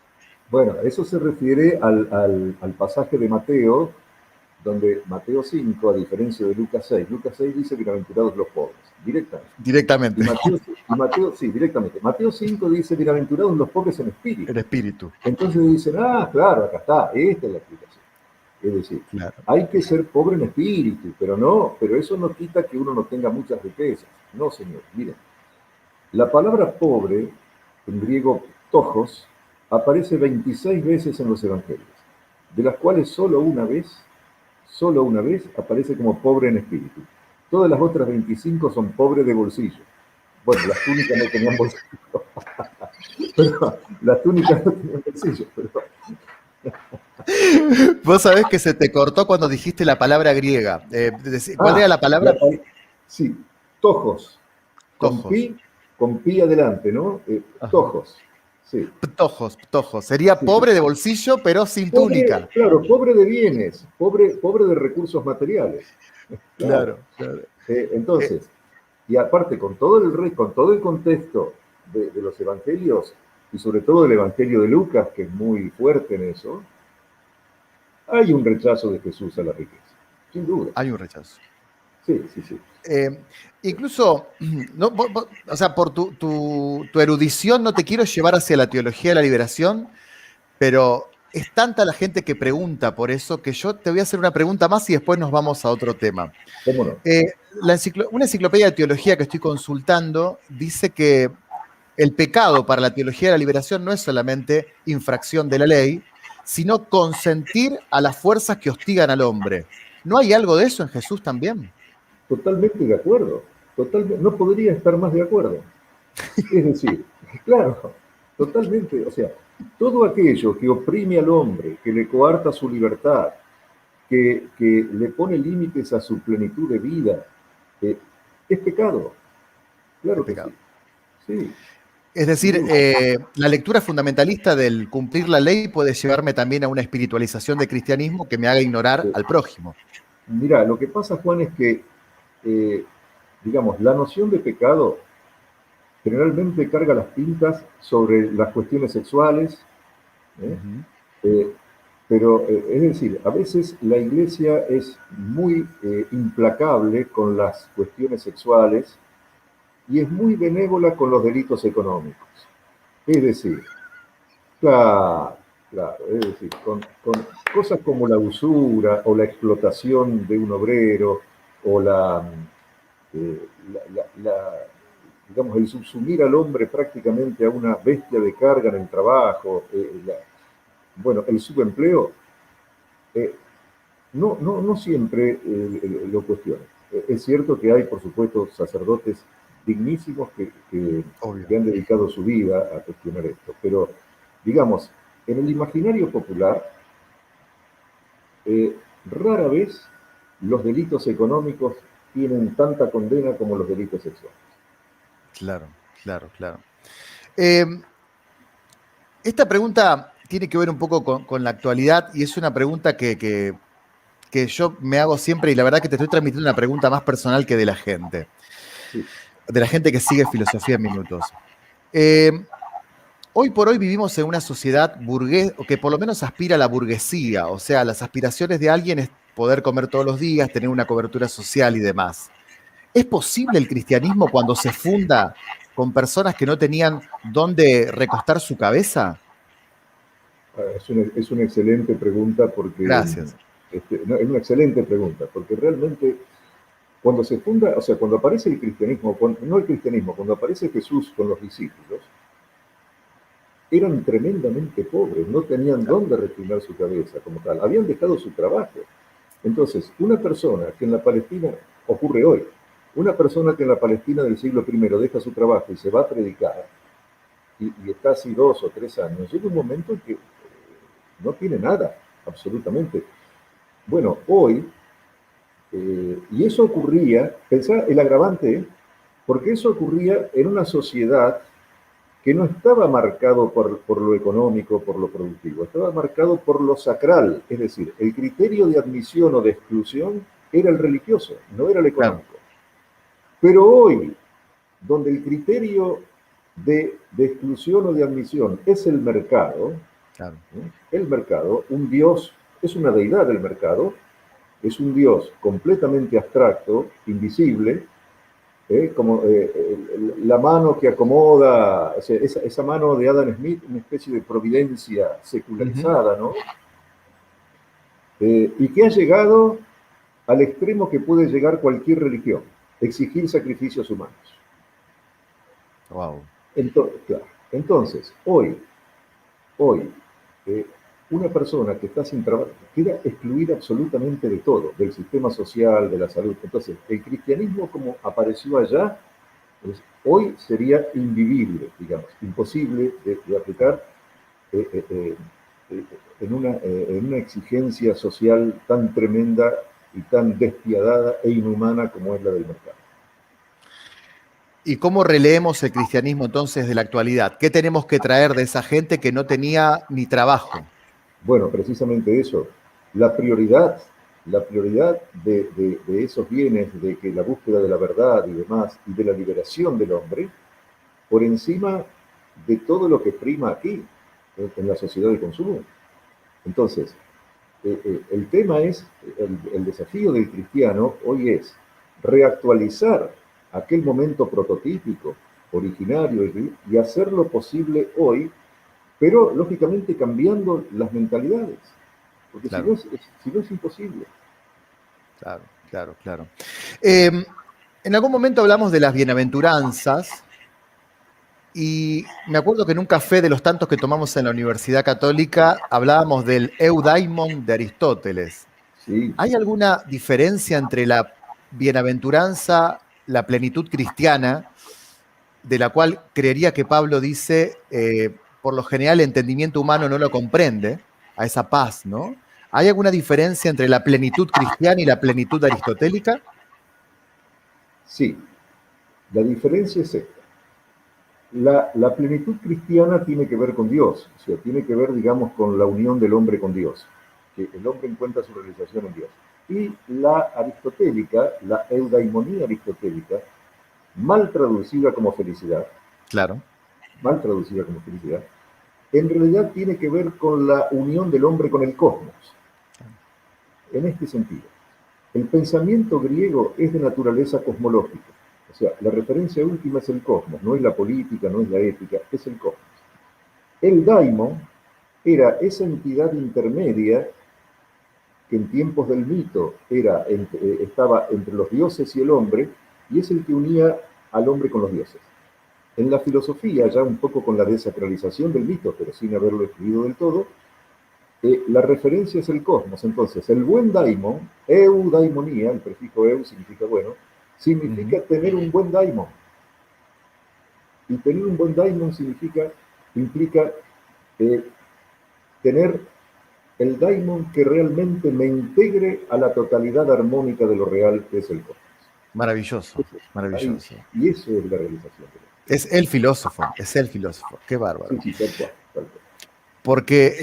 Bueno, eso se refiere al pasaje de Mateo, donde Mateo 5, a diferencia de Lucas 6 dice bienaventurados los pobres, directamente. Directamente, Sí, directamente. Mateo 5 dice bienaventurados los pobres en el espíritu. espíritu. Entonces dicen, claro, acá está, esta es la explicación. Es decir, Claro. hay que ser pobre en espíritu, pero eso no quita que uno no tenga muchas riquezas. No, señor, miren, la palabra pobre, en griego tojos, aparece 26 veces en los evangelios, de las cuales solo una vez aparece como pobre en espíritu. Todas las otras 25 son pobres de bolsillo. Bueno, las túnicas no tenían bolsillo, pero las túnicas no tenían bolsillo, pero Vos sabés que se te cortó cuando dijiste la palabra griega. ¿Cuál era Ah, la palabra? sí, tojos, Tojos. con pi adelante, ¿no? Ajá. Tojos, sí, Ptojos, ptojos. Sería sí, sí. pobre de bolsillo, pero sin Pobre, túnica. claro, pobre de bienes, pobre de recursos materiales, claro. Claro, claro. Eh, Entonces, y aparte con todo el contexto de los evangelios, y sobre todo el evangelio de Lucas, que es muy fuerte en eso, hay un rechazo de Jesús a la riqueza, sin duda. hay un rechazo. Sí, sí, sí. Eh, incluso, no, o sea, por tu erudición no te quiero llevar hacia la teología de la liberación, pero es tanta la gente que pregunta por eso que yo te voy a hacer una pregunta más y después nos vamos a otro tema. ¿Cómo no? Una enciclopedia de teología que estoy consultando dice que el pecado para la teología de la liberación no es solamente infracción de la ley, sino consentir a las fuerzas que hostigan al hombre. ¿No hay algo de eso en Jesús también? Totalmente de acuerdo. Totalmente, no podría estar más de acuerdo. Es decir, claro, totalmente. O sea, todo aquello que oprime al hombre, que le coarta su libertad, que le pone límites a su plenitud de vida, eh, es pecado. Es Claro que sí. pecado. Sí, Es sin decir, duda. la lectura fundamentalista del cumplir la ley puede llevarme también a una espiritualización del cristianismo que me haga ignorar Eh, al prójimo. Mira, lo que pasa, Juan, es que, eh, digamos, la noción de pecado generalmente carga las tintas sobre las cuestiones sexuales, ¿eh? Ujú. Eh, pero, es decir, a veces la iglesia es muy implacable con las cuestiones sexuales y es muy benévola con los delitos económicos. Es decir, claro, claro, es decir, con cosas como la usura o la explotación de un obrero o eh, digamos, el subsumir al hombre prácticamente a una bestia de carga en el trabajo, bueno, el subempleo, eh, no siempre lo cuestiona. Es cierto que hay, por supuesto, sacerdotes dignísimos Obvio. que han dedicado su vida a cuestionar esto, pero, digamos, en el imaginario popular, rara vez los delitos económicos tienen tanta condena como los delitos sexuales. Claro, claro, claro. Eh, esta pregunta tiene que ver un poco con la actualidad y es una pregunta que yo me hago siempre y la verdad que te estoy transmitiendo una pregunta más personal que Sí, de la gente que sigue Filosofía en Minutos. Eh, Hoy por hoy vivimos en una sociedad burgués, o que por lo menos aspira a la burguesía, o sea, las aspiraciones de alguien es poder comer todos los días, tener una cobertura social y demás. ¿Es posible el cristianismo cuando se funda con personas que no tenían dónde recostar su cabeza? es una excelente pregunta porque Gracias. no, es una excelente pregunta porque realmente cuando se funda, o sea, cuando aparece el cristianismo, no el cristianismo, cuando aparece Jesús con los discípulos, eran tremendamente pobres, no tenían Claro, dónde reclinar su cabeza como tal, habían dejado su trabajo. Entonces, una persona que en la Palestina, ocurre hoy, una persona que en la Palestina del siglo I deja su trabajo y se va a predicar, y está así 2 o 3 años, llega un momento en que no tiene nada, absolutamente. Bueno, hoy, y eso ocurría, pensá el agravante, porque eso ocurría en una sociedad que no estaba marcado por lo económico, por lo productivo, estaba marcado por lo sacral, es decir, el criterio de admisión o de exclusión era el religioso, no era el Claro, económico. Pero hoy, donde el criterio de exclusión o de admisión es el mercado, claro. el mercado, un dios, es una deidad del mercado, es un dios completamente abstracto, invisible, como la mano que acomoda, o sea, esa mano de Adam Smith, una especie de providencia Ujú. secularizada, ¿no? Y que ha llegado al extremo que puede llegar cualquier religión, exigir sacrificios humanos. Wow. Entonces, claro, entonces hoy, eh, una persona que está sin trabajo queda excluida absolutamente de todo, del sistema social, de la salud. Entonces, el cristianismo como apareció allá, pues, hoy sería invivible, digamos, imposible de aplicar eh, eh, eh, en una exigencia social tan tremenda y tan despiadada e inhumana como es la del mercado. ¿Y cómo releemos el cristianismo entonces de la actualidad? ¿Qué tenemos que traer de esa gente que no tenía ni trabajo? Bueno, precisamente eso, la prioridad, la prioridad de esos bienes, de que la búsqueda de la verdad y demás, y de la liberación del hombre, por encima de todo lo que prima aquí, en la sociedad de consumo. Entonces, el tema es, el desafío del cristiano hoy es reactualizar aquel momento prototípico, originario, y hacer lo posible hoy, pero lógicamente cambiando las mentalidades, porque si no Claro, si no es imposible. claro, claro, claro. En algún momento hablamos de las bienaventuranzas y me acuerdo que en un café de los tantos que tomamos en la Universidad Católica hablábamos del eudaimon de Aristóteles. Sí, ¿Hay alguna diferencia entre la bienaventuranza, la plenitud cristiana, de la cual creería que Pablo dice, por lo general el entendimiento humano no lo comprende, a esa paz, ¿no? ¿Hay alguna diferencia entre la plenitud cristiana y la plenitud aristotélica? sí, la diferencia es esta. La plenitud cristiana tiene que ver con Dios, o sea, tiene que ver, digamos, con la unión del hombre con Dios, que el hombre encuentra su realización en Dios. Y la aristotélica, la eudaimonía aristotélica, mal traducida como felicidad, Claro, mal traducida como felicidad, en realidad tiene que ver con la unión del hombre con el cosmos. En este sentido, el pensamiento griego es de naturaleza cosmológica, o sea, la referencia última es el cosmos, no es la política, no es la ética, es el cosmos. El daimon era esa entidad intermedia que en tiempos del mito estaba entre los dioses y el hombre, y es el que unía al hombre con los dioses. En la filosofía, ya un poco con la desacralización del mito, pero sin haberlo excluido del todo, la referencia es el cosmos. Entonces, el buen daimon, eudaimonía, el prefijo eu significa bueno, significa ujú, tener un buen daimon. Y tener un buen daimon implica eh, tener el daimon que realmente me integre a la totalidad armónica de lo real que es el cosmos. maravilloso, Eso, ahí, maravilloso. y eso es la realización de la. Es el filósofo, qué Sí, bárbaro. sí, tal cual, tal cual. Porque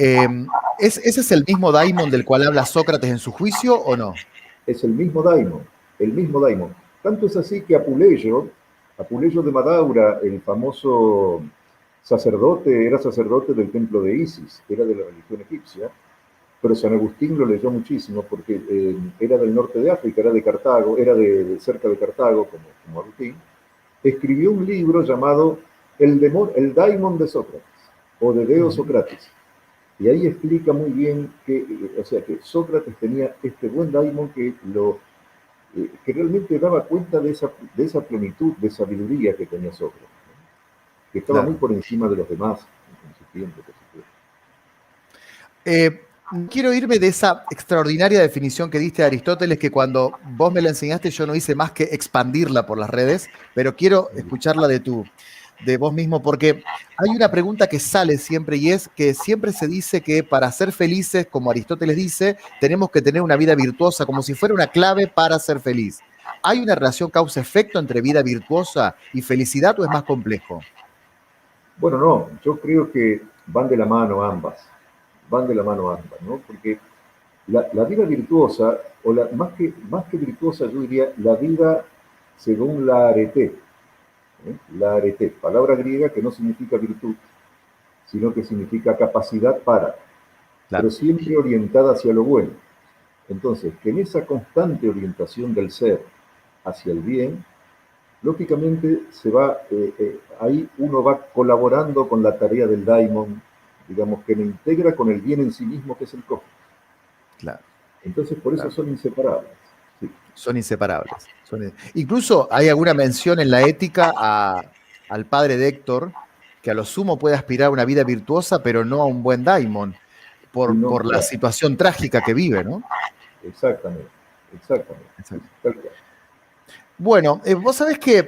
ese es el mismo daimon del cual habla Sócrates en su juicio, ¿o no? Es el mismo daimon, el mismo daimon. Tanto es así que Apuleyo de Madaura, el famoso sacerdote, era sacerdote del templo de Isis, era de la religión egipcia, pero San Agustín lo leyó muchísimo porque era del norte de África, era de Cartago, era de cerca de Cartago, como Agustín. Escribió un libro llamado el Daimon de Sócrates, o de Deo Ujú. Socrates. Y ahí explica muy bien que, o sea, que Sócrates tenía este buen daimon que realmente daba cuenta de esa plenitud de sabiduría que tenía Sócrates, ¿no? Que estaba muy Claro. por encima de los demás en su tiempo, por supuesto. Quiero irme de esa extraordinaria definición que diste de Aristóteles, que cuando vos me la enseñaste yo no hice más que expandirla por las redes, pero quiero escucharla de vos mismo, porque hay una pregunta que sale siempre y es que siempre se dice que para ser felices, como Aristóteles dice, tenemos que tener una vida virtuosa, como si fuera una clave para ser feliz. ¿Hay una relación causa-efecto entre vida virtuosa y felicidad o es más complejo? Bueno, no, yo creo que van de la mano ambas, van de la mano ambas, ¿no? Porque la vida virtuosa, o más que virtuosa, yo diría la vida según la arete, la arete, palabra griega que no significa virtud, sino que significa capacidad para, pero Claro, siempre orientada hacia lo bueno. Entonces, que en esa constante orientación del ser hacia el bien, lógicamente ahí uno va colaborando con la tarea del daimon, digamos, que me integra con el bien en sí mismo, que es el cosmos. claro, Entonces, por eso claro. son inseparables. Sí. Son inseparables. Incluso hay alguna mención en la ética al padre de Héctor, que a lo sumo puede aspirar a una vida virtuosa, pero no a un buen daimon, Y no, por la claro, situación trágica que vive, ¿no? exactamente, exactamente. Sí, Exacto. tal cual. Bueno, vos sabés que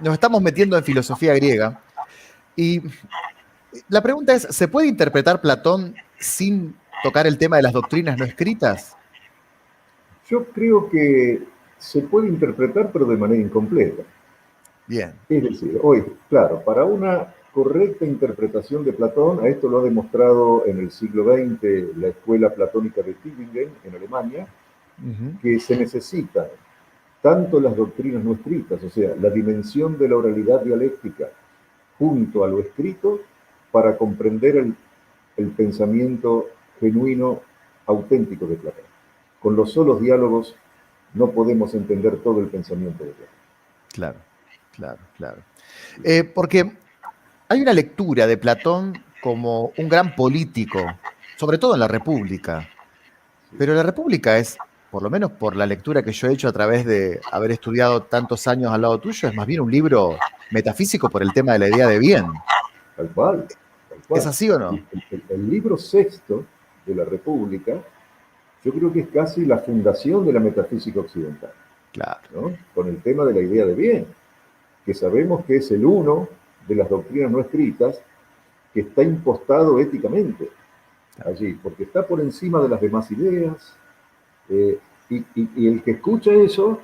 nos estamos metiendo en filosofía griega y la pregunta es, ¿se puede interpretar Platón sin tocar el tema de las doctrinas no escritas? Yo creo que se puede interpretar, pero de manera incompleta. Bien. Es decir, hoy, claro, para una correcta interpretación de Platón, a esto lo ha demostrado en el siglo XX la escuela platónica de Tübingen, en Alemania, Ujú. que se necesitan tanto las doctrinas no escritas, o sea, la dimensión de la oralidad dialéctica, junto a lo escrito, para comprender el pensamiento genuino, auténtico de Platón. Con los solos diálogos no podemos entender todo el pensamiento de Platón. Claro, claro, claro. Porque hay una lectura de Platón como un gran político, sobre todo en la República, Sí. pero la República es, por lo menos por la lectura que yo he hecho a través de haber estudiado tantos años al lado tuyo, es más bien un libro metafísico por el tema de la idea de bien. Tal cual, tal ¿Es cual. así o Y no? el libro sexto de la República, yo creo que es casi la fundación de la metafísica occidental, Claro, ¿no? Con el tema de la idea de bien, que sabemos que es el uno de las doctrinas no escritas que está impostado éticamente claro, allí, porque está por encima de las demás ideas, eh, y el que escucha eso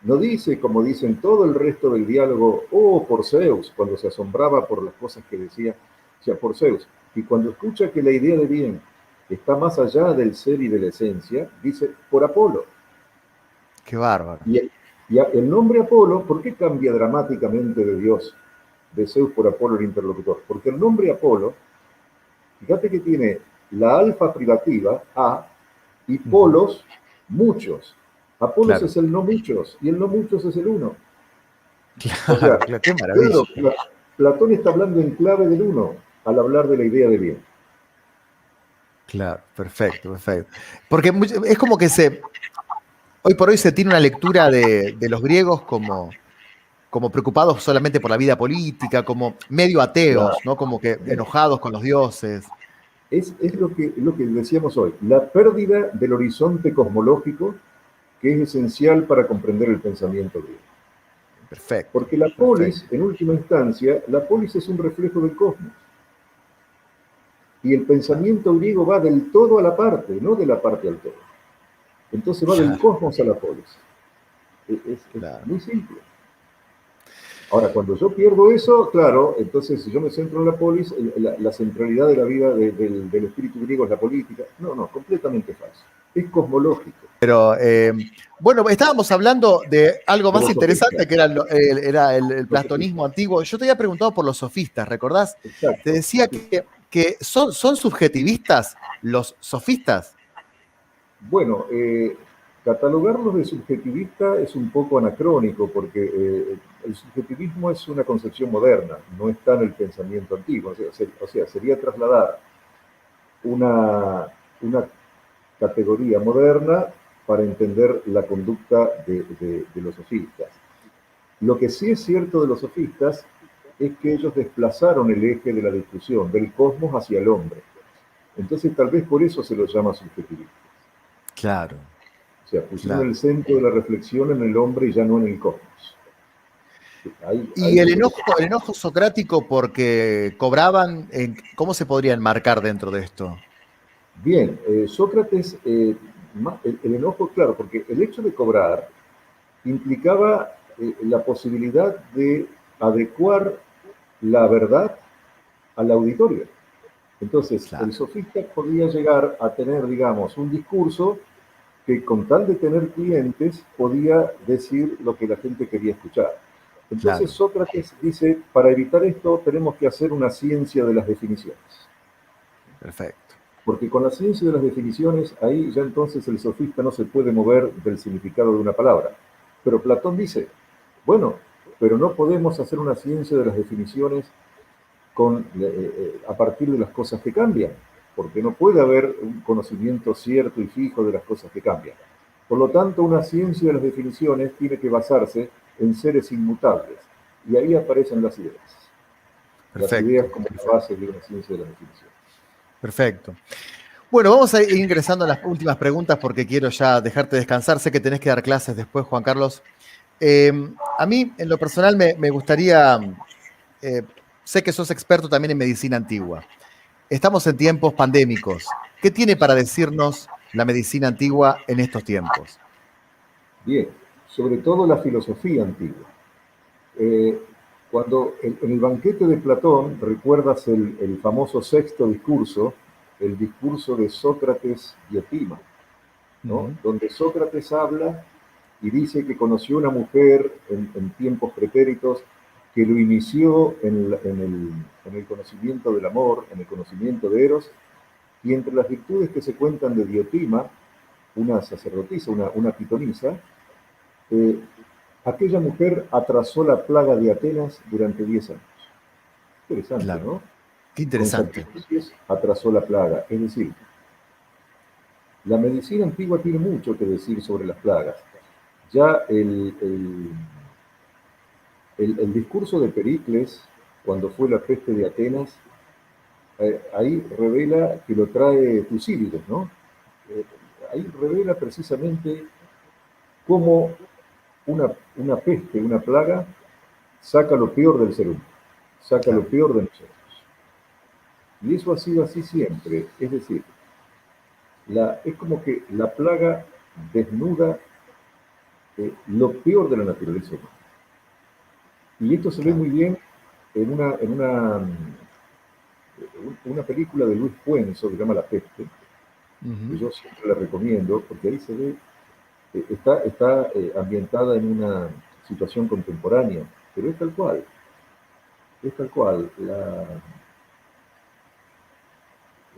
no dice, como dicen todo el resto del diálogo, oh, por Zeus, cuando se asombraba por las cosas que decía, o sea, por Zeus. Y cuando escucha que la idea de bien está más allá del ser y de la esencia, dice, por Apolo. qué bárbaro. Y el nombre Apolo, ¿por qué cambia dramáticamente de Dios, de Zeus por Apolo el interlocutor? Porque el nombre Apolo, fíjate que tiene la alfa privativa, A, y Ujú. polos, muchos. Apolos Claro, es el no muchos, y el no muchos es el uno. O claro, sea, claro, qué claro, maravilla. Platón está hablando en clave del uno al hablar de la idea de bien. Claro, perfecto, perfecto. Porque es como que hoy por hoy se tiene una lectura de los griegos como preocupados solamente por la vida política, como medio Claro. ateos, ¿no? Como que enojados con los dioses. Es lo que decíamos hoy, la pérdida del horizonte cosmológico que es esencial para comprender el pensamiento griego. Perfecto, Porque la polis, perfecto. en última instancia, la polis es un reflejo del cosmos. Y el Claro, pensamiento griego va del todo a la parte, no de la parte al todo. Entonces va del claro, cosmos a la polis. Es claro. muy simple. Ahora, cuando yo pierdo eso, claro, entonces si yo me centro en la polis, la centralidad de la vida del espíritu griego es la política. No, no, completamente falso. Es cosmológico, Pero bueno, estábamos hablando de algo de más los sofistas. interesante que era el Los platonismo sofistas. antiguo. Yo te había preguntado por los sofistas, ¿recordás? Te Exacto. decía Sí. que son subjetivistas los sofistas. Bueno, catalogarlos de subjetivista es un poco anacrónico porque el subjetivismo es una concepción moderna, no está en el pensamiento antiguo. O sea, sería trasladar una, una categoría moderna para entender la conducta de los sofistas. Lo que sí es cierto de los sofistas es que ellos desplazaron el eje de la discusión del cosmos hacia el hombre. Entonces tal vez por eso se los llama subjetivistas. Claro, O sea, pusieron claro. el centro de la reflexión en el hombre y ya no en el cosmos. Ahí Y es lo que se... el enojo socrático porque cobraban, ¿cómo se podría enmarcar dentro de esto? Bien, Sócrates, el enojo, claro, porque el hecho de cobrar implicaba la posibilidad de adecuar la verdad al auditorio. Entonces, Claro, el sofista podía llegar a tener, digamos, un discurso que con tal de tener clientes podía decir lo que la gente quería escuchar. Entonces claro, Sócrates dice, para evitar esto tenemos que hacer una ciencia de las definiciones. perfecto. Porque con la ciencia de las definiciones, ahí ya entonces el sofista no se puede mover del significado de una palabra. Pero Platón dice, bueno, pero no podemos hacer una ciencia de las definiciones a partir de las cosas que cambian, porque no puede haber un conocimiento cierto y fijo de las cosas que cambian. Por lo tanto, una ciencia de las definiciones tiene que basarse en seres inmutables, y ahí aparecen las ideas Perfecto, como la perfecto, base de una ciencia de las definiciones. perfecto. Bueno, vamos a ir ingresando a las últimas preguntas porque quiero ya dejarte descansar. Sé que tenés que dar clases después, Juan Carlos. Eh, a mí, en lo personal, me gustaría, eh, sé que sos experto también en medicina antigua. Estamos en tiempos pandémicos. ¿Qué tiene para decirnos la medicina antigua en estos tiempos? Bien, sobre todo la filosofía antigua. Eh, Cuando en el banquete de Platón, recuerdas el famoso sexto discurso, el discurso de Sócrates Diotima, ¿no? Ujú. Donde Sócrates habla y dice que conoció una mujer en tiempos pretéritos que lo inició en el conocimiento del amor, en el conocimiento de Eros, y entre las virtudes que se cuentan de Diotima, una sacerdotisa, una pitonisa, eh, aquella mujer atrasó la plaga de Atenas durante 10 años. Interesante, Claro, ¿no? qué Con interesante. sacrificios atrasó la plaga. Es decir, la medicina antigua tiene mucho que decir sobre las plagas. Ya el discurso de Pericles, cuando fue la peste de Atenas, ahí revela que lo trae Tucídides, ¿no? Eh, Ahí revela precisamente cómo una peste, una plaga, saca lo peor del ser humano, saca lo Claro, peor de nosotros. Y eso ha sido así siempre. Es decir, es como que la plaga desnuda lo peor de la naturaleza humana. Y esto se ve claro. muy bien una película de Luis Puenzo que se llama La Peste, que Ujú. yo siempre la recomiendo, porque ahí se ve, está ambientada en una situación contemporánea, pero es tal cual,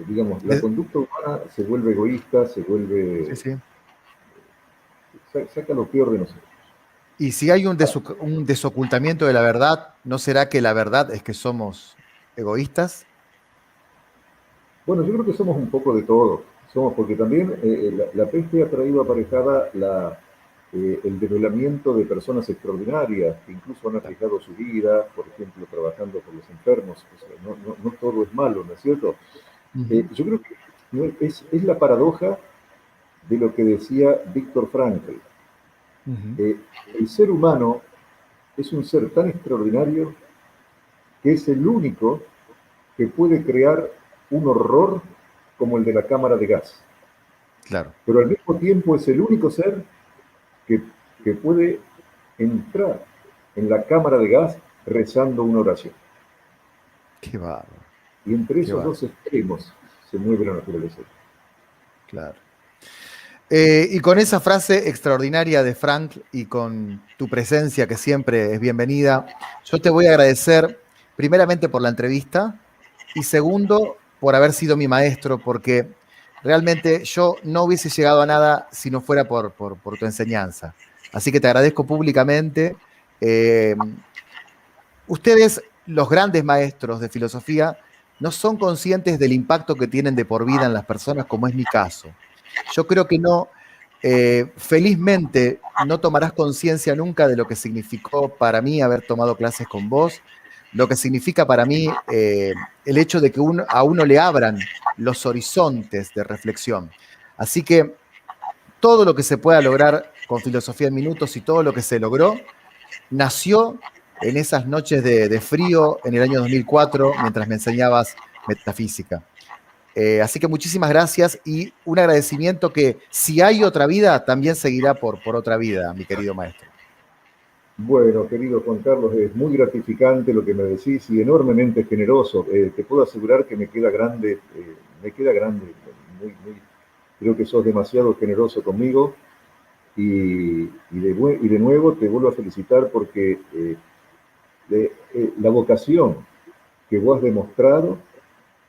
digamos, la De- conducta humana se vuelve egoísta, sí, sí. saca lo peor de nosotros. Y si hay un desocultamiento de la verdad, ¿no será que la verdad es que somos egoístas? Bueno, yo creo que somos un poco de todo. Somos, porque también la peste ha traído aparejada el develamiento de personas extraordinarias que incluso han Claro. arriesgado su vida, por ejemplo, trabajando por los enfermos. O sea, no todo es malo, ¿no es cierto? Ujú. Yo creo que es la paradoja de lo que decía Víctor Frankl. Ujú. Eh, el ser humano es un ser tan extraordinario que es el único que puede crear un horror como el de la cámara de gas. Claro. Pero al mismo tiempo es el único ser que, que puede entrar en la cámara de gas rezando una oración. Qué bárbaro, Y entre qué esos bárbaro. dos extremos se mueve la naturaleza. Claro. Y con esa frase extraordinaria de Frank y con tu presencia, que siempre es bienvenida, yo te voy a agradecer primeramente por la entrevista y segundo por haber sido mi maestro, porque realmente yo no hubiese llegado a nada si no fuera por tu enseñanza. Así que te agradezco públicamente. Eh, Ustedes, los grandes maestros de filosofía, no son conscientes del impacto que tienen de por vida en las personas, como es mi caso. Yo creo que no, felizmente, no tomarás conciencia nunca de lo que significó para mí haber tomado clases con vos, lo que significa para mí el hecho de que a uno le abran los horizontes de reflexión. Así que todo lo que se pueda lograr con Filosofía en Minutos y todo lo que se logró, nació en esas noches de frío en el año 2004 mientras me enseñabas metafísica. Así que muchísimas gracias y un agradecimiento que si hay otra vida, también seguirá por otra vida, mi querido maestro. Bueno, querido Juan Carlos, es muy gratificante lo que me decís y enormemente generoso. Te puedo asegurar que me queda grande, creo que sos demasiado generoso conmigo y de nuevo te vuelvo a felicitar porque la vocación que vos has demostrado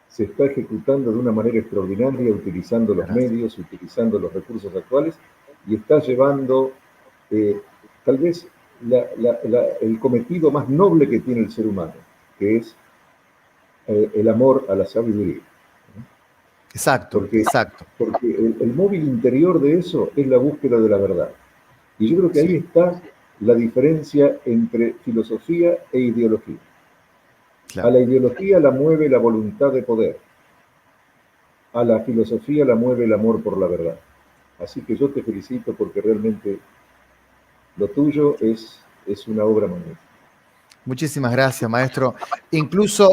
se está ejecutando de una manera extraordinaria, utilizando los Gracias. medios, utilizando los recursos actuales y está llevando tal vez el cometido más noble que tiene el ser humano, que es el amor a la sabiduría. Exacto, Porque, exacto. porque el móvil interior de eso es la búsqueda de la verdad. Y yo creo que ahí Sí, está la diferencia entre filosofía e ideología. A claro. la ideología la mueve la voluntad de poder, a la filosofía la mueve el amor por la verdad. Así que yo te felicito porque realmente lo tuyo es una obra magnífica. Muchísimas gracias, maestro. Incluso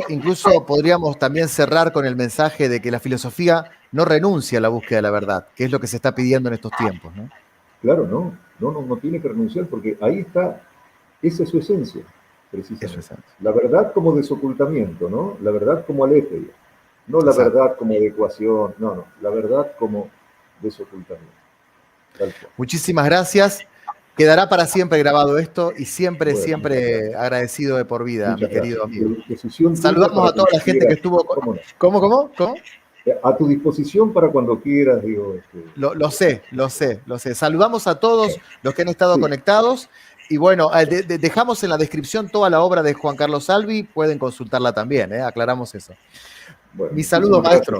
podríamos también cerrar con el mensaje de que la filosofía no renuncia a la búsqueda de la verdad, que es lo que se está pidiendo en estos tiempos, ¿no? Claro, no tiene que renunciar porque ahí está, esa es su esencia, Eso precisamente. es antes. La verdad como desocultamiento, ¿no? La verdad como aletheia, no la Exacto. verdad como adecuación, no, la verdad como desocultamiento, tal cual. Muchísimas gracias. Quedará para siempre grabado esto y siempre, Bueno, siempre agradecido de por vida, mi muchas querido gracias. Y a amigo. disposición tuya Saludamos para a toda cuando la gente que quieras, estuvo. cómo no. ¿Cómo? A tu disposición para cuando quieras, digo, Lo sé, lo sé, lo sé. Saludamos a todos los que han estado sí, conectados. Y bueno, dejamos en la descripción toda la obra de Juan Carlos Salvi. Pueden consultarla también, ¿eh? Aclaramos eso. bueno, Mi saludo, muchísimas gracias. maestro.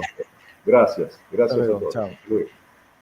Gracias, Hasta gracias a luego. todos. Chao. Luego.